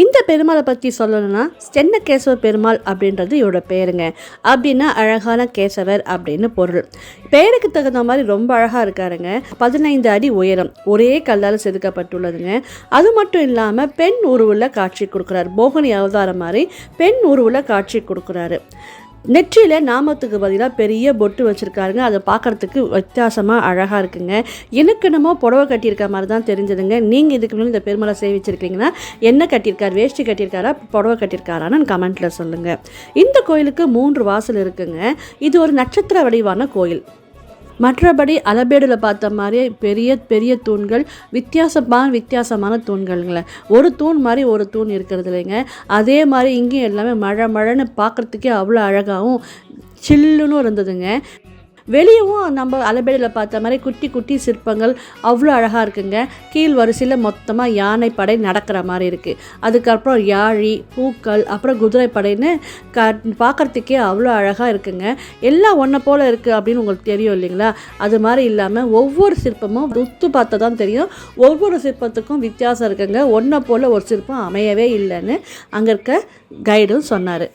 இந்த பெருமாளை பற்றி சொல்லணும்னா சென்னகேசவ பெருமாள் அப்படின்றது இவரோட பேருங்க. அப்படின்னா அழகான கேசவர் அப்படின்னு பொருள். பேருக்கு தகுந்த மாதிரி ரொம்ப அழகாக இருக்காருங்க. 15 அடி உயரம், ஒரே கல்லால் செதுக்கப்பட்டுள்ளதுங்க. அது மட்டும் இல்லாமல் பெண் உருவில் காட்சி கொடுக்குறாரு. போகனி அவதாரம் மாதிரி பெண் உருவில் காட்சி கொடுக்குறாரு. நெற்றியில் நாமத்துக்கு பதிலாக பெரிய பொட்டு வச்சுருக்காருங்க. அதை பார்க்குறதுக்கு வித்தியாசமாக அழகாக இருக்குங்க. எனக்கு என்னமோ புடவை கட்டியிருக்க மாதிரி தான் தெரிஞ்சதுங்க. நீங்கள் இதுக்கு முன்னாடி இந்த பெருமாளை சேவிச்சிருக்கீங்கன்னா என்ன கட்டியிருக்காரு, வேஷ்டி கட்டியிருக்காரா, புடவை கட்டியிருக்காரான்னு கமெண்ட்டில் சொல்லுங்கள். இந்த கோயிலுக்கு 3 வாசல் இருக்குங்க. இது ஒரு நட்சத்திர வடிவான கோயில். மற்றபடி அளபேடில் பார்த்த மாதிரியே பெரிய பெரிய தூண்கள், வித்தியாசமான தூண்கள்ங்கள. ஒரு தூண் மாதிரி ஒரு தூண் இருக்கிறது இல்லைங்க. அதே மாதிரி இங்கேயும் எல்லாமே மழைன்னு பார்க்குறதுக்கே அவ்வளோ அழகாகவும் சில்லுன்னு இருந்ததுங்க. வெளியவும் நம்ம அளபேடில் பார்த்த மாதிரி குட்டி குட்டி சிற்பங்கள் அவ்வளோ அழகாக இருக்குங்க. கீழ் வரிசையில் மொத்தமாக யானைப்படை நடக்கிற மாதிரி இருக்குது. அதுக்கப்புறம் யாழி, பூக்கள், அப்புறம் குதிரைப்படைன்னு பார்க்குறதுக்கே அவ்வளோ அழகாக இருக்குங்க. எல்லாம் ஒன்றை போல் இருக்குது அப்படின்னு உங்களுக்கு தெரியும் இல்லைங்களா? அது மாதிரி இல்லாமல் ஒவ்வொரு சிற்பமும் உத்து பார்த்தா தான் தெரியும். ஒவ்வொரு சிற்பத்துக்கும் வித்தியாசம் இருக்குங்க. ஒன்றை போல் ஒரு சிற்பம் அமையவே இல்லைன்னு அங்கே இருக்க கைடும் சொன்னார்.